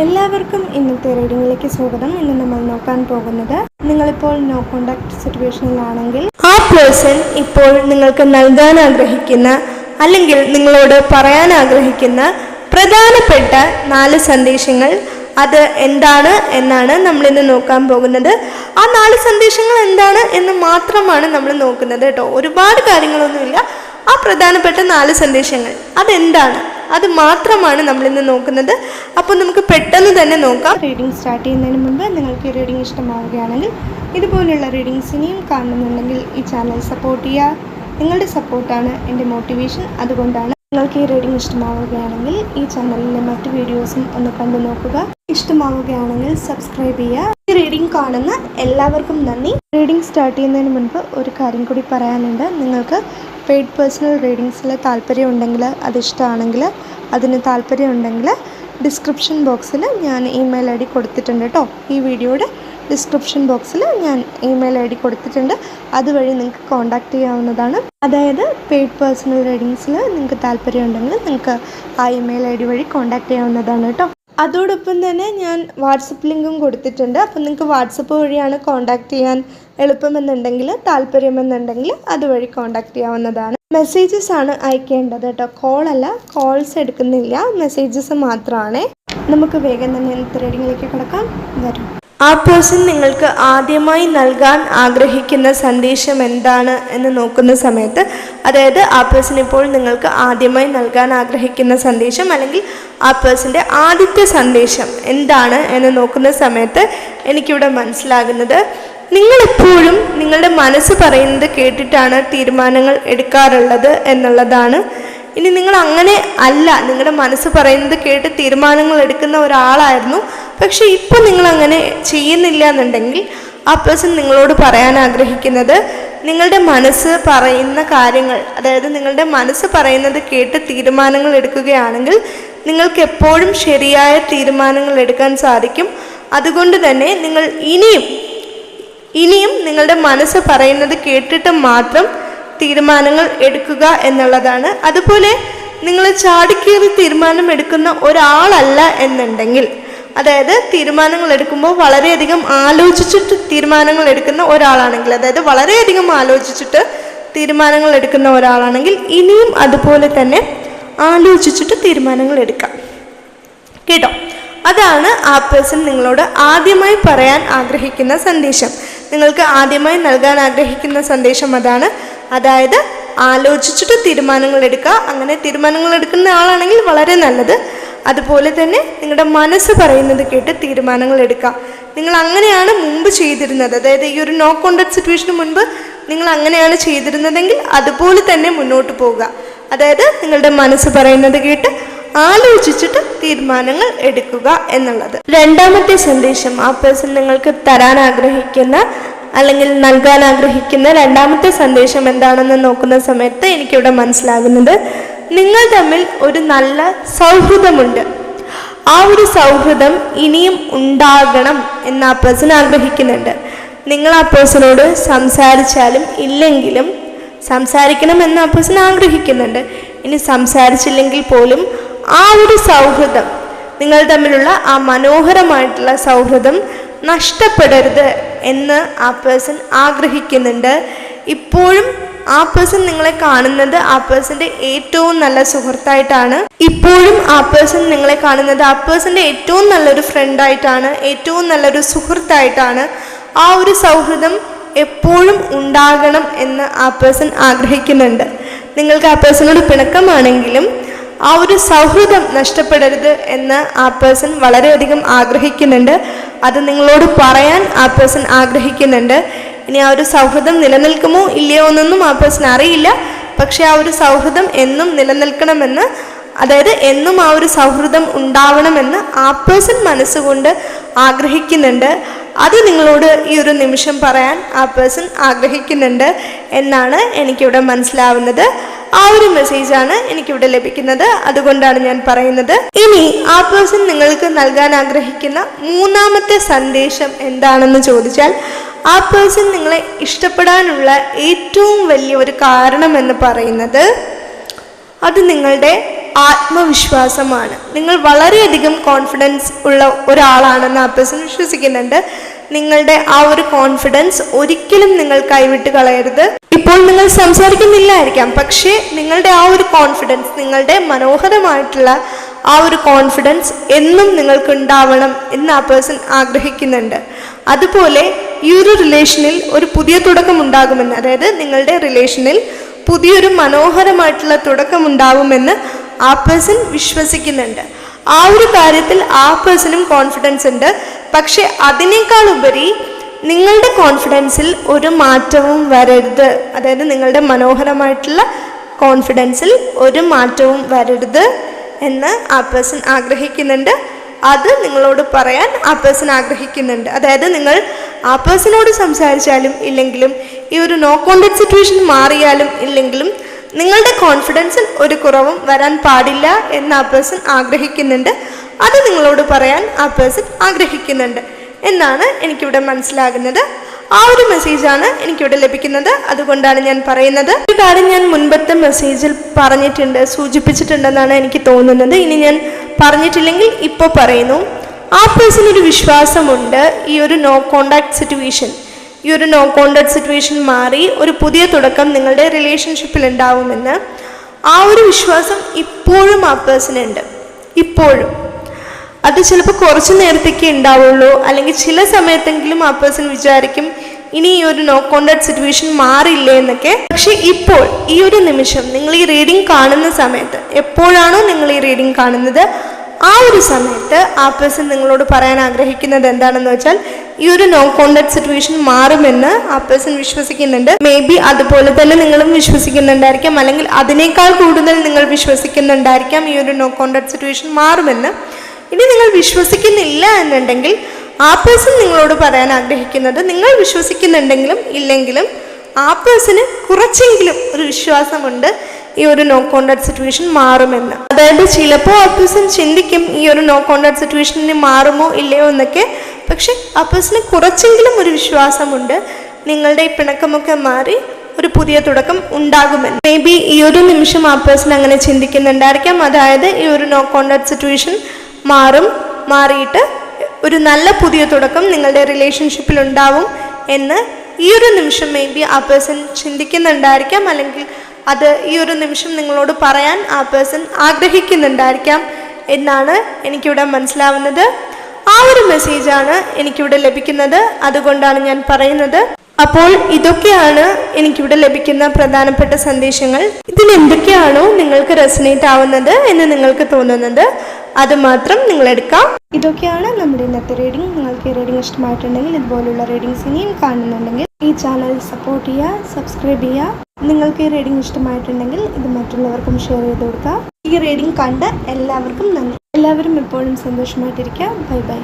എല്ലാവർക്കും ഇന്നത്തെ റീഡിങ്ങിലേക്ക് സ്വാഗതം. ഇന്ന് നമ്മൾ നോക്കാൻ പോകുന്നത്, നിങ്ങളിപ്പോൾ നോ കോണ്ടാക്ട് സിറ്റുവേഷനിലാണെങ്കിൽ ആ പേഴ്സൺ ഇപ്പോൾ നിങ്ങൾക്ക് നൽകാൻ ആഗ്രഹിക്കുന്ന അല്ലെങ്കിൽ നിങ്ങളോട് പറയാൻ ആഗ്രഹിക്കുന്ന പ്രധാനപ്പെട്ട 4 സന്ദേശങ്ങൾ അത് എന്താണ് എന്നാണ് നമ്മളിന്ന് നോക്കാൻ പോകുന്നത്. ആ 4 സന്ദേശങ്ങൾ എന്താണ് എന്ന് മാത്രമാണ് നമ്മൾ നോക്കുന്നത് കേട്ടോ. ഒരുപാട് കാര്യങ്ങളൊന്നുമില്ല. ആ പ്രധാനപ്പെട്ട 4 സന്ദേശങ്ങൾ അതെന്താണ്, അത് മാത്രമാണ് നമ്മളിന്ന് നോക്കുന്നത്. അപ്പോൾ നമുക്ക് പെട്ടെന്ന് തന്നെ നോക്കാം. റീഡിംഗ് സ്റ്റാർട്ട് ചെയ്യുന്നതിന് മുൻപ് നിങ്ങൾക്ക് ഈ റീഡിംഗ് ഇഷ്ടമാവുകയാണെങ്കിൽ, ഇതുപോലുള്ള റീഡിങ്സ് ഇനിയും കാണുന്നുണ്ടെങ്കിൽ ഈ ചാനൽ സപ്പോർട്ട് ചെയ്യുക. നിങ്ങളുടെ സപ്പോർട്ടാണ് എൻ്റെ മോട്ടിവേഷൻ. അതുകൊണ്ടാണ് നിങ്ങൾക്ക് ഈ റീഡിംഗ് ഇഷ്ടമാവുകയാണെങ്കിൽ ഈ ചാനലിലെ മറ്റ് വീഡിയോസും ഒന്ന് കണ്ടു നോക്കുക. ഇഷ്ടമാവുകയാണെങ്കിൽ സബ്സ്ക്രൈബ് ചെയ്യുക. ഈ റീഡിംഗ് കാണുന്ന എല്ലാവർക്കും നന്ദി. റീഡിംഗ് സ്റ്റാർട്ട് ചെയ്യുന്നതിന് മുൻപ് ഒരു കാര്യം കൂടി പറയാനുണ്ട്. നിങ്ങൾക്ക് പെയ്ഡ് പേഴ്സണൽ റീഡിങ്സിൽ താല്പര്യമുണ്ടെങ്കിൽ, അതിഷ്ടമാണെങ്കിൽ, അതിന് താല്പര്യമുണ്ടെങ്കിൽ ഡിസ്ക്രിപ്ഷൻ ബോക്സിൽ ഞാൻ ഇമെയിൽ ID കൊടുത്തിട്ടുണ്ട് കേട്ടോ. ഈ വീഡിയോയുടെ ഡിസ്ക്രിപ്ഷൻ ബോക്സിൽ ഞാൻ ഇമെയിൽ ID കൊടുത്തിട്ടുണ്ട്. അതുവഴി നിങ്ങൾക്ക് കോൺടാക്റ്റ് ചെയ്യാവുന്നതാണ്. അതായത് പെയ്ഡ് പേഴ്സണൽ റീഡിങ്സിൽ നിങ്ങൾക്ക് താല്പര്യമുണ്ടെങ്കിൽ നിങ്ങൾക്ക് ആ ഇമെയിൽ ID വഴി കോൺടാക്റ്റ് ചെയ്യാവുന്നതാണ് കേട്ടോ. അതോടൊപ്പം തന്നെ ഞാൻ വാട്സപ്പ് ലിങ്കും കൊടുത്തിട്ടുണ്ട്. അപ്പം നിങ്ങൾക്ക് വാട്സപ്പ് വഴിയാണ് കോൺടാക്റ്റ് ചെയ്യാൻ എളുപ്പമെന്നുണ്ടെങ്കിൽ, താല്പര്യമെന്നുണ്ടെങ്കിൽ അതുവഴി കോൺടാക്റ്റ് ചെയ്യാവുന്നതാണ്. മെസ്സേജസ് ആണ് അയക്കേണ്ടത് കേട്ടോ. കോളല്ല, കോൾസ് എടുക്കുന്നില്ല, മെസ്സേജസ് മാത്രമാണ്. നമുക്ക് വേഗം തന്നെ ഇന്നത്തെ റീഡിങ്ങിലേക്ക് കിടക്കാം. വരും. ആ പേഴ്സൺ നിങ്ങൾക്ക് ആദ്യമായി നൽകാൻ ആഗ്രഹിക്കുന്ന സന്ദേശം എന്താണ് എന്ന് നോക്കുന്ന സമയത്ത്, അതായത് ആ പേഴ്സൺ ഇപ്പോൾ നിങ്ങൾക്ക് ആദ്യമായി നൽകാൻ ആഗ്രഹിക്കുന്ന സന്ദേശം അല്ലെങ്കിൽ ആ പേഴ്സൻ്റെ ആദ്യത്തെ സന്ദേശം എന്താണ് എന്ന് നോക്കുന്ന സമയത്ത് എനിക്കിവിടെ മനസ്സിലാകുന്നത്, നിങ്ങളെപ്പോഴും നിങ്ങളുടെ മനസ്സ് പറയുന്നത് കേട്ടിട്ടാണ് തീരുമാനങ്ങൾ എടുക്കാറുള്ളത് എന്നുള്ളതാണ്. ഇനി നിങ്ങൾ അങ്ങനെ അല്ല, നിങ്ങളുടെ മനസ്സ് പറയുന്നത് കേട്ട് തീരുമാനങ്ങൾ എടുക്കുന്ന ഒരാളായിരുന്നു, പക്ഷെ ഇപ്പോൾ നിങ്ങൾ അങ്ങനെ ചെയ്യുന്നില്ല എന്നുണ്ടെങ്കിൽ ആ പേഴ്സൺ നിങ്ങളോട് പറയാൻ ആഗ്രഹിക്കുന്നത്, നിങ്ങളുടെ മനസ്സ് പറയുന്ന കാര്യങ്ങൾ, അതായത് നിങ്ങളുടെ മനസ്സ് പറയുന്നത് കേട്ട് തീരുമാനങ്ങൾ എടുക്കുകയാണെങ്കിൽ നിങ്ങൾക്ക് എപ്പോഴും ശരിയായ തീരുമാനങ്ങൾ എടുക്കാൻ സാധിക്കും. അതുകൊണ്ട് തന്നെ നിങ്ങൾ ഇനിയും നിങ്ങളുടെ മനസ്സ് പറയുന്നത് കേട്ടിട്ട് മാത്രം തീരുമാനങ്ങൾ എടുക്കുക എന്നുള്ളതാണ്. അതുപോലെ നിങ്ങൾ ചാടിക്കേറി തീരുമാനം എടുക്കുന്ന ഒരാളല്ല എന്നുണ്ടെങ്കിൽ, അതായത് തീരുമാനങ്ങൾ എടുക്കുമ്പോൾ വളരെയധികം ആലോചിച്ചിട്ട് തീരുമാനങ്ങൾ എടുക്കുന്ന ഒരാളാണെങ്കിൽ, അതായത് വളരെയധികം ആലോചിച്ചിട്ട് തീരുമാനങ്ങൾ എടുക്കുന്ന ഒരാളാണെങ്കിൽ ഇനിയും അതുപോലെ തന്നെ ആലോചിച്ചിട്ട് തീരുമാനങ്ങൾ എടുക്കാം കേട്ടോ. അതാണ് ആ പേഴ്സൺ നിങ്ങളോട് ആദ്യമായി പറയാൻ ആഗ്രഹിക്കുന്ന സന്ദേശം. നിങ്ങൾക്ക് ആദ്യമായി നൽകാൻ ആഗ്രഹിക്കുന്ന സന്ദേശം അതാണ്. അതായത് ആലോചിച്ചിട്ട് തീരുമാനങ്ങൾ എടുക്കുക. അങ്ങനെ തീരുമാനങ്ങൾ എടുക്കുന്ന ആളാണെങ്കിൽ വളരെ നല്ലത്. അതുപോലെ തന്നെ നിങ്ങളുടെ മനസ്സ് പറയുന്നത് കേട്ട് തീരുമാനങ്ങൾ എടുക്കുക. നിങ്ങൾ അങ്ങനെയാണ് മുമ്പ് ചെയ്തിരുന്നത്, അതായത് ഈ ഒരു നോ കോണ്ടാക്ട് സിറ്റുവേഷന് മുൻപ് നിങ്ങൾ അങ്ങനെയാണ് ചെയ്തിരുന്നതെങ്കിൽ അതുപോലെ തന്നെ മുന്നോട്ട് പോവുക. അതായത് നിങ്ങളുടെ മനസ്സ് പറയുന്നത് കേട്ട് ആലോചിച്ചിട്ട് തീരുമാനങ്ങൾ എടുക്കുക എന്നുള്ളത്. രണ്ടാമത്തെ സന്ദേശം ആ പേഴ്സൺ നിങ്ങൾക്ക് തരാൻ ആഗ്രഹിക്കുന്ന അല്ലെങ്കിൽ നൽകാൻ ആഗ്രഹിക്കുന്ന രണ്ടാമത്തെ സന്ദേശം എന്താണെന്ന് നോക്കുന്ന സമയത്ത് എനിക്കിവിടെ മനസ്സിലാകുന്നത്, നിങ്ങൾ തമ്മിൽ ഒരു നല്ല സൗഹൃദമുണ്ട്. ആ ഒരു സൗഹൃദം ഇനിയും ഉണ്ടാകണം എന്ന് ആ പേഴ്സൺ ആഗ്രഹിക്കുന്നുണ്ട്. നിങ്ങൾ ആ പേഴ്സണോട് സംസാരിച്ചാലും ഇല്ലെങ്കിലും സംസാരിക്കണം എന്ന് ആ പേഴ്സൺ ആഗ്രഹിക്കുന്നുണ്ട്. ഇനി സംസാരിച്ചില്ലെങ്കിൽ പോലും ആ ഒരു സൗഹൃദം, നിങ്ങൾ തമ്മിലുള്ള ആ മനോഹരമായിട്ടുള്ള സൗഹൃദം നഷ്ടപ്പെടരുത് എന്ന് ആ പേഴ്സൺ ആഗ്രഹിക്കുന്നുണ്ട്. ഇപ്പോഴും ആ പേഴ്സൺ നിങ്ങളെ കാണുന്നത് ആ പേഴ്സൻ്റെ ഏറ്റവും നല്ല സുഹൃത്തായിട്ടാണ്. ഇപ്പോഴും ആ പേഴ്സൺ നിങ്ങളെ കാണുന്നത് ആ പേഴ്സൻ്റെ ഏറ്റവും നല്ലൊരു ഫ്രണ്ടായിട്ടാണ്, ഏറ്റവും നല്ലൊരു സുഹൃത്തായിട്ടാണ്. ആ ഒരു സൗഹൃദം എപ്പോഴും ഉണ്ടാകണം എന്ന് ആ പേഴ്സൺ ആഗ്രഹിക്കുന്നുണ്ട്. നിങ്ങൾക്ക് ആ പേഴ്സണോട് പിണക്കമാണെങ്കിലും ആ ഒരു സൗഹൃദം നഷ്ടപ്പെടരുത് എന്ന് ആ പേഴ്സൺ വളരെയധികം ആഗ്രഹിക്കുന്നുണ്ട്. അത് നിങ്ങളോട് പറയാൻ ആ പേഴ്സൺ ആഗ്രഹിക്കുന്നുണ്ട്. ഇനി ആ ഒരു സൗഹൃദം നിലനിൽക്കുമോ ഇല്ലയോ എന്നൊന്നും ആ പേഴ്സൺ അറിയില്ല. പക്ഷെ ആ ഒരു സൗഹൃദം എന്നും നിലനിൽക്കണമെന്ന്, അതായത് എന്നും ആ ഒരു സൗഹൃദം ഉണ്ടാവണമെന്ന് ആ പേഴ്സൺ മനസ്സുകൊണ്ട് ആഗ്രഹിക്കുന്നുണ്ട്. അത് നിങ്ങളോട് ഈ ഒരു നിമിഷം പറയാൻ ആ പേഴ്സൺ ആഗ്രഹിക്കുന്നുണ്ട് എന്നാണ് എനിക്കിവിടെ മനസ്സിലാവുന്നത്. ആ ഒരു മെസ്സേജാണ് എനിക്കിവിടെ ലഭിക്കുന്നത്. അതുകൊണ്ടാണ് ഞാൻ പറയുന്നത്. ഇനി ആ പേഴ്സൺ നിങ്ങൾക്ക് നൽകാൻ ആഗ്രഹിക്കുന്ന മൂന്നാമത്തെ സന്ദേശം എന്താണെന്ന് ചോദിച്ചാൽ, ആ പേഴ്സൺ നിങ്ങളെ ഇഷ്ടപ്പെടാനുള്ള ഏറ്റവും വലിയ ഒരു കാരണം എന്ന് പറയുന്നത്, അത് നിങ്ങളുടെ ആത്മവിശ്വാസമാണ്. നിങ്ങൾ വളരെയധികം കോൺഫിഡൻസ് ഉള്ള ഒരാളാണെന്ന് ആ പേഴ്സൺ വിശ്വസിക്കുന്നുണ്ട്. നിങ്ങളുടെ ആ ഒരു കോൺഫിഡൻസ് ഒരിക്കലും നിങ്ങൾ കൈവിട്ട് കളയരുത്. ഇപ്പോൾ നിങ്ങൾ സംസാരിക്കുന്നില്ലായിരിക്കാം, പക്ഷേ നിങ്ങളുടെ ആ ഒരു കോൺഫിഡൻസ്, നിങ്ങളുടെ മനോഹരമായിട്ടുള്ള ആ ഒരു കോൺഫിഡൻസ് എന്നും നിങ്ങൾക്ക് ഉണ്ടാവണം എന്ന് ആ പേഴ്സൺ ആഗ്രഹിക്കുന്നുണ്ട്. അതുപോലെ ഈ ഒരു റിലേഷനിൽ ഒരു പുതിയ തുടക്കം ഉണ്ടാകുമെന്ന്, അതായത് നിങ്ങളുടെ റിലേഷനിൽ പുതിയൊരു മനോഹരമായിട്ടുള്ള തുടക്കം ഉണ്ടാവുമെന്ന് ആ പേഴ്സൺ വിശ്വസിക്കുന്നുണ്ട്. ആ ഒരു കാര്യത്തിൽ ആ പേഴ്സണും കോൺഫിഡൻസ് ഉണ്ട്. പക്ഷെ അതിനേക്കാൾ ഉപരി നിങ്ങളുടെ കോൺഫിഡൻസിൽ ഒരു മാറ്റവും വരരുത്, അതായത് നിങ്ങളുടെ മനോഹരമായിട്ടുള്ള കോൺഫിഡൻസിൽ ഒരു മാറ്റവും വരരുത് എന്ന് ആ പേഴ്സൺ ആഗ്രഹിക്കുന്നുണ്ട്. അത് നിങ്ങളോട് പറയാൻ ആ പേഴ്സൺ ആഗ്രഹിക്കുന്നുണ്ട്. അതായത് നിങ്ങൾ ആ പേഴ്സണോട് സംസാരിച്ചാലും ഇല്ലെങ്കിലും, ഈ ഒരു നോ കോണ്ടാക്ട് സിറ്റുവേഷൻ മാറിയാലും ഇല്ലെങ്കിലും, നിങ്ങളുടെ കോൺഫിഡൻസിൽ ഒരു കുറവും വരാൻ പാടില്ല എന്ന് ആ പേഴ്സൺ ആഗ്രഹിക്കുന്നുണ്ട്. അത് നിങ്ങളോട് പറയാൻ ആ പേഴ്സൺ ആഗ്രഹിക്കുന്നുണ്ട് എന്നാണ് എനിക്കിവിടെ മനസ്സിലാകുന്നത്. ആ ഒരു മെസ്സേജാണ് എനിക്കിവിടെ ലഭിക്കുന്നത്. അതുകൊണ്ടാണ് ഞാൻ പറയുന്നത്. ഒരു കാര്യം ഞാൻ മുൻപത്തെ മെസ്സേജിൽ പറഞ്ഞിട്ടുണ്ട്, സൂചിപ്പിച്ചിട്ടുണ്ടെന്നാണ് എനിക്ക് തോന്നുന്നത്. ഇനി ഞാൻ പറഞ്ഞിട്ടില്ലെങ്കിൽ ഇപ്പോൾ പറയുന്നു. ആ പേഴ്സൺ ഒരു വിശ്വാസമുണ്ട് ഈ ഒരു നോ കോണ്ടാക്ട് സിറ്റുവേഷൻ, ഈ ഒരു നോ കോണ്ടാക്ട് സിറ്റുവേഷൻ മാറി ഒരു പുതിയ തുടക്കം നിങ്ങളുടെ റിലേഷൻഷിപ്പിൽ ഉണ്ടാവുമെന്ന്. ആ ഒരു വിശ്വാസം ഇപ്പോഴും ആ പേഴ്സണുണ്ട്. ഇപ്പോഴും അത് ചിലപ്പോൾ കുറച്ച് നേരത്തേക്ക് ഉണ്ടാവുള്ളൂ, അല്ലെങ്കിൽ ചില സമയത്തെങ്കിലും ആ പേഴ്സൺ വിചാരിക്കും ഇനി ഈ ഒരു നോ കോണ്ടാക്ട് സിറ്റുവേഷൻ മാറില്ലേ എന്നൊക്കെ. പക്ഷെ ഇപ്പോൾ ഈ ഒരു നിമിഷം നിങ്ങൾ ഈ റീഡിംഗ് കാണുന്ന സമയത്ത്, എപ്പോഴാണോ നിങ്ങൾ ഈ റീഡിംഗ് കാണുന്നത് ആ ഒരു സമയത്ത് ആ പേഴ്സൺ നിങ്ങളോട് പറയാൻ ആഗ്രഹിക്കുന്നത് എന്താണെന്ന് വെച്ചാൽ, ഈ ഒരു നോ കോണ്ടാക്ട് സിറ്റുവേഷൻ മാറുമെന്ന് ആ പേഴ്സൺ വിശ്വസിക്കുന്നുണ്ട്. മേ ബി അതുപോലെ തന്നെ നിങ്ങളും വിശ്വസിക്കുന്നുണ്ടായിരിക്കാം, അല്ലെങ്കിൽ അതിനേക്കാൾ കൂടുതൽ നിങ്ങൾ വിശ്വസിക്കുന്നുണ്ടായിരിക്കാം ഈ ഒരു നോ കോണ്ടാക്ട് സിറ്റുവേഷൻ മാറുമെന്ന്. ഇനി നിങ്ങൾ വിശ്വസിക്കുന്നില്ല എന്നുണ്ടെങ്കിൽ ആ പേഴ്സൺ നിങ്ങളോട് പറയാൻ ആഗ്രഹിക്കുന്നത്, നിങ്ങൾ വിശ്വസിക്കുന്നുണ്ടെങ്കിലും ഇല്ലെങ്കിലും ആ പേഴ്സണ് കുറച്ചെങ്കിലും ഒരു വിശ്വാസമുണ്ട് ഈ ഒരു നോ കോണ്ടാക്ട് സിറ്റുവേഷൻ മാറുമെന്ന്. അതായത് ചിലപ്പോൾ ആ പേഴ്സൺ ചിന്തിക്കും ഈ ഒരു നോ കോണ്ടാക്ട് സിറ്റുവേഷന് മാറുമോ ഇല്ലയോ എന്നൊക്കെ. പക്ഷെ ആ പേഴ്സണ് കുറച്ചെങ്കിലും ഒരു വിശ്വാസമുണ്ട് നിങ്ങളുടെ ഈ പിണക്കമൊക്കെ മാറി ഒരു പുതിയ തുടക്കം ഉണ്ടാകുമെന്ന്. മേ ബി ഈ ഒരു നിമിഷം ആ പേഴ്സൺ അങ്ങനെ ചിന്തിക്കുന്നുണ്ടായിരിക്കാം. അതായത് ഈ ഒരു നോ കോണ്ടാക്ട് സിറ്റുവേഷൻ മാറിയിട്ട് ഒരു നല്ല പുതിയ തുടക്കം നിങ്ങളുടെ റിലേഷൻഷിപ്പിൽ ഉണ്ടാവും എന്ന് ഈ ഒരു നിമിഷം മേ ബി ആ പേഴ്സൺ ചിന്തിക്കുന്നുണ്ടായിരിക്കാം, അല്ലെങ്കിൽ അത് ഈ ഒരു നിമിഷം നിങ്ങളോട് പറയാൻ ആ പേഴ്സൺ ആഗ്രഹിക്കുന്നുണ്ടായിരിക്കാം എന്നാണ് എനിക്കിവിടെ മനസ്സിലാവുന്നത്. ആ ഒരു മെസ്സേജാണ് എനിക്കിവിടെ ലഭിക്കുന്നത്. അതുകൊണ്ടാണ് ഞാൻ പറയുന്നത്. അപ്പോൾ ഇതൊക്കെയാണ് എനിക്കിവിടെ ലഭിക്കുന്ന പ്രധാനപ്പെട്ട സന്ദേശങ്ങൾ. ഇതിൽ എന്തൊക്കെയാണോ നിങ്ങൾക്ക് റെസനേറ്റ് ആവുന്നത് എന്ന് നിങ്ങൾക്ക് തോന്നുന്നത് അത് മാത്രം നിങ്ങൾ എടുക്കാം. ഇതൊക്കെയാണ് നമ്മുടെ ഇന്നത്തെ റീഡിംഗ്. നിങ്ങൾക്ക് ഈ റീഡിംഗ് ഇഷ്ടമായിട്ടുണ്ടെങ്കിൽ, ഇതുപോലുള്ള റീഡിങ്സ് ഇനിയും കാണുന്നുണ്ടെങ്കിൽ ഈ ചാനൽ സപ്പോർട്ട് ചെയ്യുക, സബ്സ്ക്രൈബ് ചെയ്യുക. നിങ്ങൾക്ക് ഈ റീഡിംഗ് ഇഷ്ടമായിട്ടുണ്ടെങ്കിൽ ഇത് മറ്റുള്ളവർക്കും ഷെയർ ചെയ്ത് കൊടുക്കുക. ഈ റീഡിംഗ് കണ്ട എല്ലാവർക്കും നന്ദി. എല്ലാവരും എപ്പോഴും സന്തോഷമായിട്ടിരിക്കുക. Bye bye.